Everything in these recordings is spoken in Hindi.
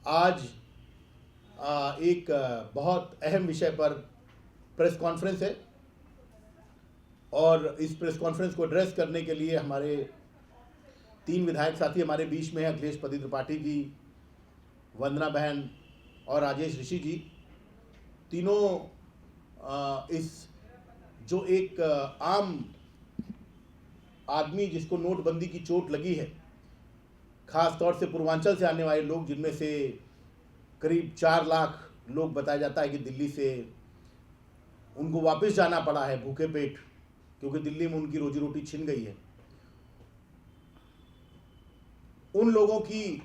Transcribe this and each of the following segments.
आज एक बहुत अहम विषय पर प्रेस कॉन्फ्रेंस है और इस प्रेस कॉन्फ्रेंस को एड्रेस करने के लिए हमारे 3 विधायक साथी हमारे बीच में हैं। अखिलेश पति त्रिपाठी जी, वंदना बहन और राजेश ऋषि जी। तीनों इस जो एक आम आदमी जिसको नोटबंदी की चोट लगी है, ख़ास तौर से पूर्वांचल से आने वाले लोग, जिनमें से करीब 4 लाख लोग बताया जाता है कि दिल्ली से उनको वापस जाना पड़ा है भूखे पेट, क्योंकि दिल्ली में उनकी रोजी रोटी छिन गई है। उन लोगों की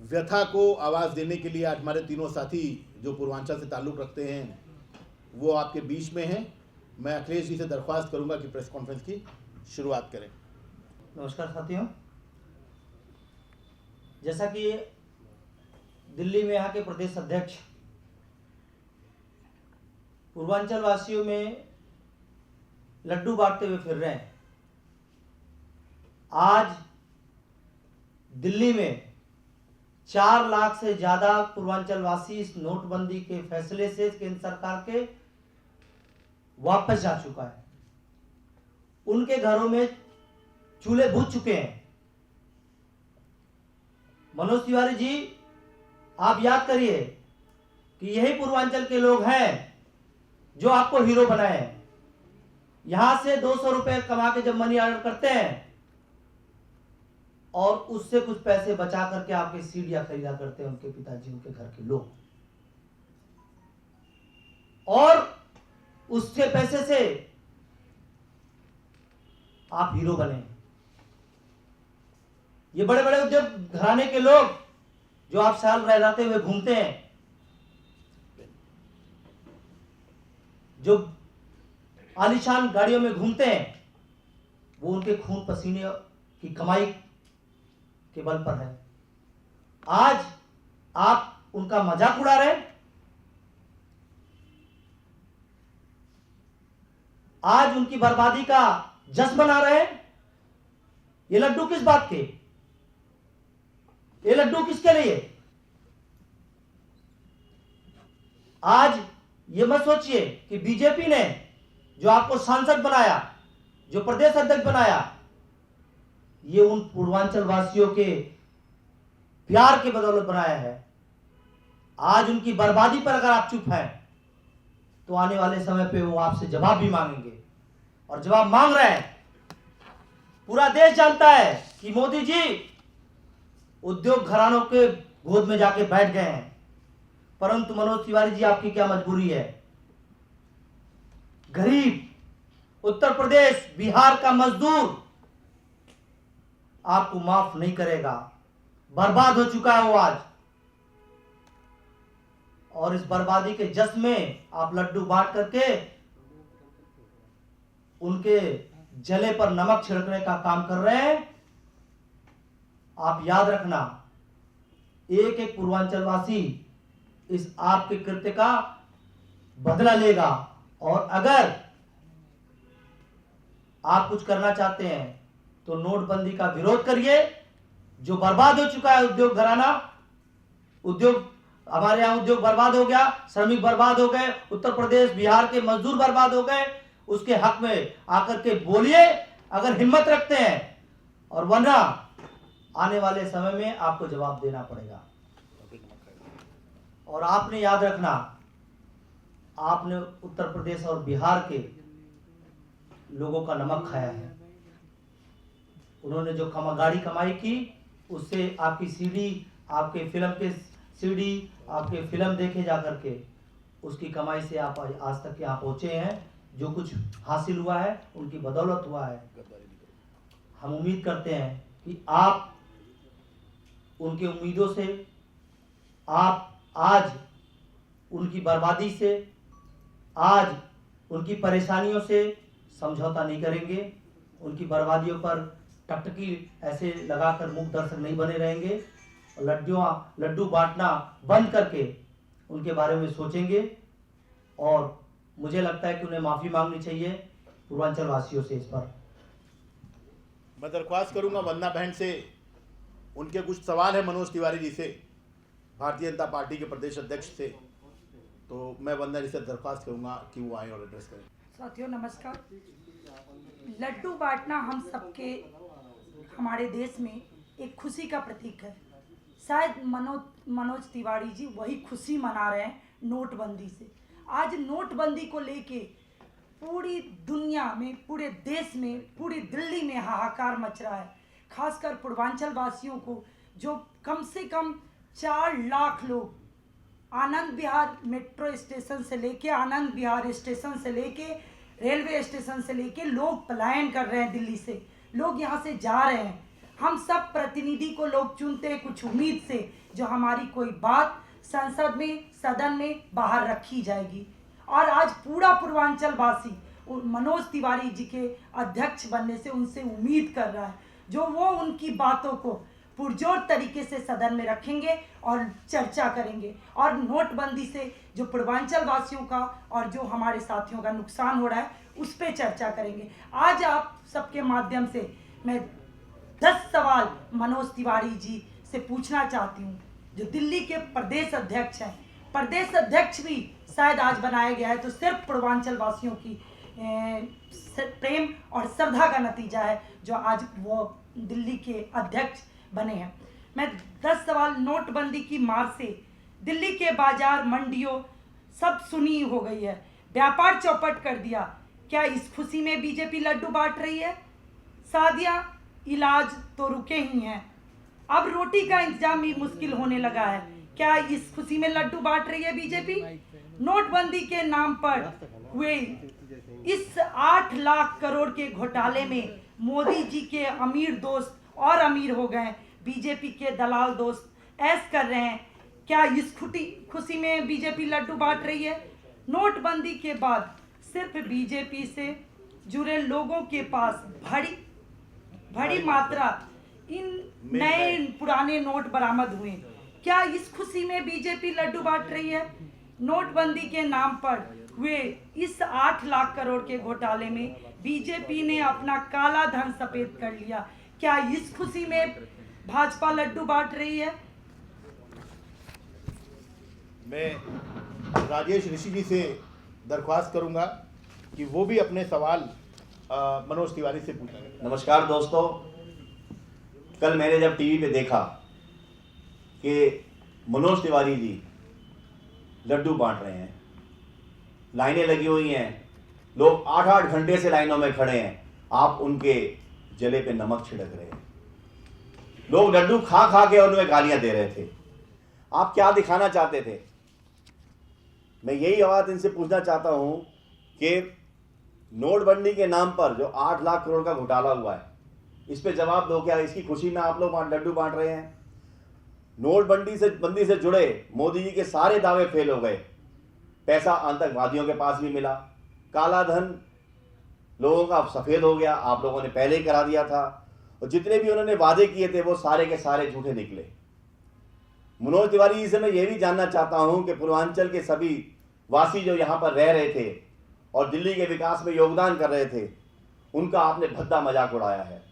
व्यथा को आवाज़ देने के लिए आज हमारे तीनों साथी जो पूर्वांचल से ताल्लुक़ रखते हैं वो आपके बीच में हैं। मैं अखिलेश जी से दरख्वास्त करूंगा कि प्रेस कॉन्फ्रेंस की शुरुआत करें। नमस्कार साथियों, जैसा कि दिल्ली में यहाँ के प्रदेश अध्यक्ष पूर्वांचल वासियों में लड्डू बांटते हुए फिर रहे हैं, आज दिल्ली में 4 लाख से ज्यादा पूर्वांचल वासी इस नोटबंदी के फैसले से केंद्र सरकार के वापस जा चुका है। उनके घरों में चूल्हे बुझ चुके हैं। मनोज तिवारी जी, आप याद करिए कि यही पूर्वांचल के लोग हैं जो आपको हीरो बनाए हैं। यहां से 200 रुपए कमा के जब मनी ऑर्डर करते हैं और उससे कुछ पैसे बचा करके आपके सीढ़ियां खरीदा करते हैं उनके पिताजी, उनके घर के लोग, और उसके पैसे से आप हीरो बने। ये बड़े बड़े उद्योग घराने के लोग जो आप साल रहते हुए घूमते हैं, जो आलीशान गाड़ियों में घूमते हैं, वो उनके खून पसीने की कमाई के बल पर है। आज आप उनका मजाक उड़ा रहे हैं। आज उनकी बर्बादी का जश्न मना रहे हैं। ये लड्डू किस बात के? ये लड्डू किसके लिए? आज ये मत सोचिए कि बीजेपी ने जो आपको सांसद बनाया, जो प्रदेश अध्यक्ष बनाया, ये उन पूर्वांचल वासियों के प्यार के बदौलत बनाया है। आज उनकी बर्बादी पर अगर आप चुप हैं तो आने वाले समय पे वो आपसे जवाब भी मांगेंगे, और जवाब मांग रहे हैं। पूरा देश जानता है कि मोदी जी उद्योग घरानों के गोद में जाके बैठ गए हैं, परंतु मनोज तिवारी जी, आपकी क्या मजबूरी है? गरीब उत्तर प्रदेश, बिहार का मजदूर आपको माफ नहीं करेगा। बर्बाद हो चुका है वो आज, और इस बर्बादी के जश्न में आप लड्डू बांट करके उनके जले पर नमक छिड़कने का काम कर रहे हैं। आप याद रखना, एक एक पूर्वांचल वासी इस आपके कृत्य का बदला लेगा, और अगर आप कुछ करना चाहते हैं तो नोटबंदी का विरोध करिए। जो बर्बाद हो चुका है उद्योग घराना, उद्योग, हमारे यहां उद्योग बर्बाद हो गया, श्रमिक बर्बाद हो गए, उत्तर प्रदेश बिहार के मजदूर बर्बाद हो गए, उसके हक में आकर के बोलिए अगर हिम्मत रखते हैं, और वरना आने वाले समय में आपको जवाब देना पड़ेगा। और आपने याद रखना, आपने उत्तर प्रदेश और बिहार के लोगों का नमक खाया है। उन्होंने जो गाड़ी कमाई की, उससे आपकी सीडी, आपके फिल्म के सीडी, आपके फिल्म देखे जा करके उसकी कमाई से आप आज तक यहाँ पहुंचे हैं। जो कुछ हासिल हुआ है उनकी बदौलत हुआ है। हम उम्मीद करते हैं कि आप उनकी उम्मीदों से, आप आज उनकी बर्बादी से, आज उनकी परेशानियों से समझौता नहीं करेंगे। उनकी बर्बादियों पर टकटकी ऐसे लगाकर मुख दर्शक नहीं बने रहेंगे। लड्डू बांटना बंद करके उनके बारे में सोचेंगे, और मुझे लगता है कि उन्हें माफी मांगनी चाहिए पूर्वांचल वासियों से। इस पर मैं दरख्वास्त करूंगा वंदना बहन से, उनके कुछ सवाल है मनोज तिवारी जी से। भारतीय जनता पार्टी के प्रदेश अध्यक्ष थे, तो मैं वंदना जी से दरख्वास्त करूँगा कि वो आए और एड्रेस करें। साथियों नमस्कार। लड्डू बांटना हम सबके हमारे देश में एक खुशी का प्रतीक है। शायद मनोज तिवारी जी वही खुशी मना रहे हैं नोटबंदी से। आज नोटबंदी को लेके पूरी दुनिया में, पूरे देश में, पूरी दिल्ली में हाहाकार मच रहा है। खासकर पूर्वांचल वासियों को, जो कम से कम 4 लाख लोग आनंद विहार मेट्रो स्टेशन से लेके, आनंद विहार स्टेशन से लेके, रेलवे स्टेशन से लेके लोग पलायन कर रहे हैं दिल्ली से। लोग यहाँ से जा रहे हैं। हम सब प्रतिनिधि को लोग चुनते हैं कुछ उम्मीद से, जो हमारी कोई बात संसद में, सदन में बाहर रखी जाएगी। और आज पूरा पूर्वांचल वासी मनोज तिवारी जी के अध्यक्ष बनने से उनसे उम्मीद कर रहा है, जो वो उनकी बातों को पुरजोर तरीके से सदन में रखेंगे और चर्चा करेंगे, और नोटबंदी से जो पूर्वांचल वासियों का और जो हमारे साथियों का नुकसान हो रहा है उस पर चर्चा करेंगे। आज आप सबके माध्यम से मैं 10 सवाल मनोज तिवारी जी से पूछना चाहती हूँ, जो दिल्ली के प्रदेश अध्यक्ष हैं। प्रदेश अध्यक्ष भी शायद आज बनाया गया है तो सिर्फ पूर्वांचल वासियों की प्रेम और श्रद्धा का नतीजा है जो आज वो दिल्ली के अध्यक्ष बने हैं। मैं 10 सवाल। नोटबंदी की मार से दिल्ली के बाजार, मंडियों सब सुनी हो गई है, व्यापार चौपट कर दिया। क्या इस खुशी में बीजेपी लड्डू बांट रही है? शादियां, इलाज तो रुके ही हैं, अब रोटी का इंतजाम भी मुश्किल होने लगा है। क्या इस खुशी में लड्डू बांट रही है बीजेपी? नोटबंदी के नाम पर हुए इस 8 लाख करोड़ के घोटाले में मोदी जी के अमीर दोस्त और अमीर हो गए, बीजेपी के दलाल दोस्त ऐश कर रहे हैं। क्या इस खुशी में बीजेपी लड्डू बांट रही है? नोटबंदी के बाद सिर्फ बीजेपी से जुड़े लोगों के पास बड़ी मात्रा इन नए पुराने नोट बरामद हुए। क्या इस खुशी में बीजेपी लड्डू बांट रही है? नोटबंदी के नाम पर हुए इस 8 लाख करोड़ के घोटाले में बीजेपी ने अपना काला धन सफेद कर लिया। क्या इस खुशी में भाजपा लड्डू बांट रही है? मैं राजेश ऋषि जी से दरख्वास्त करूंगा कि वो भी अपने सवाल मनोज तिवारी से पूछेंगे। नमस्कार दोस्तों, कल मैंने जब टीवी पे देखा कि मनोज तिवारी जी लड्डू बांट रहे हैं, लाइनें लगी हुई हैं, लोग 8-8 घंटे से लाइनों में खड़े हैं, आप उनके जले पे नमक छिड़क रहे हैं। लोग लड्डू खा खा के उनमें गालियां दे रहे थे। आप क्या दिखाना चाहते थे? मैं यही बात इनसे पूछना चाहता हूं कि नोटबंदी के नाम पर जो 8 लाख करोड़ का घोटाला हुआ है, इस पे जवाब दो। क्या इसकी खुशी में आप लोग लड्डू बांट रहे हैं? नोटबंदी से जुड़े मोदी जी के सारे दावे फेल हो गए। पैसा आतंकवादियों के पास भी मिला, काला धन लोगों का सफेद हो गया, आप लोगों ने पहले ही करा दिया था, और जितने भी उन्होंने वादे किए थे वो सारे के सारे झूठे निकले। मनोज तिवारी जी से मैं ये भी जानना चाहता हूं कि पूर्वांचल के सभी वासी जो यहाँ पर रह रहे थे और दिल्ली के विकास में योगदान कर रहे थे, उनका आपने भद्दा मजाक उड़ाया है।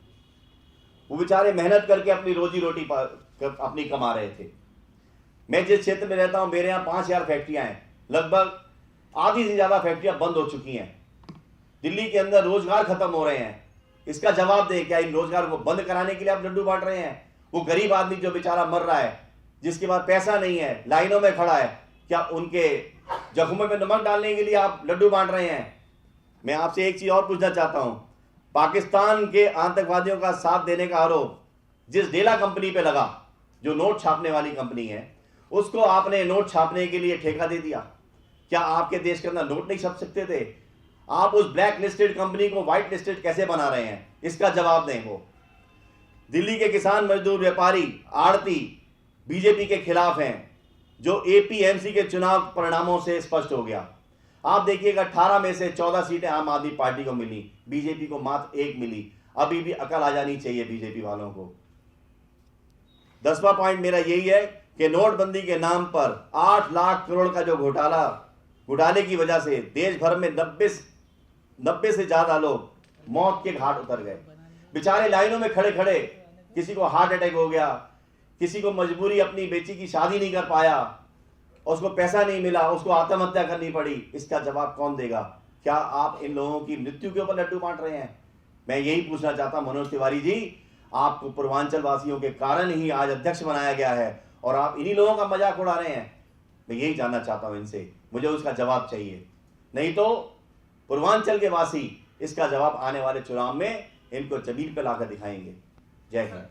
वो बेचारे मेहनत करके अपनी रोजी रोटी अपनी कमा रहे थे। मैं जिस क्षेत्र में रहता हूं, मेरे यहाँ 5000 फैक्ट्रियां हैं, लगभग आधी से ज्यादा फैक्ट्रियां बंद हो चुकी हैं। दिल्ली के अंदर रोजगार खत्म हो रहे हैं। इसका जवाब दें, क्या इन रोजगार को बंद कराने के लिए आप लड्डू बांट रहे हैं? वो गरीब आदमी जो बेचारा मर रहा है, जिसके पास पैसा नहीं है, लाइनों में खड़ा है, क्या उनके जख्मों में नमक डालने के लिए आप लड्डू बांट रहे हैं? मैं आपसे एक चीज और पूछना चाहता हूं। पाकिस्तान के आतंकवादियों का साथ देने का आरोप जिस डेला कंपनी पे लगा, जो नोट छापने वाली कंपनी है, उसको आपने नोट छापने के लिए ठेका दे दिया। क्या आपके देश के अंदर नोट नहीं छप सकते थे? आप उस ब्लैक लिस्टेड कंपनी को व्हाइट लिस्टेड कैसे बना रहे हैं? इसका जवाब दें। वो दिल्ली के किसान, मजदूर, व्यापारी, आड़ती बीजेपी के खिलाफ हैं, जो एपीएमसी के चुनाव परिणामों से स्पष्ट हो गया। आप देखिएगा 18 में से 14 सीटें आम आदमी पार्टी को मिली, बीजेपी को मात्र 1 मिली। अभी भी अकल आ जानी चाहिए बीजेपी वालों को। 10वां पॉइंट मेरा यही है कि नोटबंदी के नाम पर 8 लाख करोड़ का जो घोटाले की वजह से देश भर में 90 से ज्यादा लोग मौत के घाट उतर गए। बेचारे लाइनों में खड़े खड़े, किसी को हार्ट अटैक हो गया, किसी को मजबूरी अपनी बेटी की शादी नहीं कर पाया, उसको पैसा नहीं मिला, उसको आत्महत्या करनी पड़ी, इसका जवाब कौन देगा? क्या आप इन लोगों की मृत्यु के ऊपर लड्डू बांट रहे हैं? मैं यही पूछना चाहता हूं मनोज तिवारी जी, आपको पूर्वांचल वासियों के कारण ही आज अध्यक्ष बनाया गया है और आप इन्हीं लोगों का मजाक उड़ा रहे हैं। मैं यही जानना चाहता हूं इनसे, मुझे उसका जवाब चाहिए, नहीं तो पूर्वांचल के वासी इसका जवाब आने वाले चुनाव में इनको जमीन पर लाकर दिखाएंगे। जय हिंद।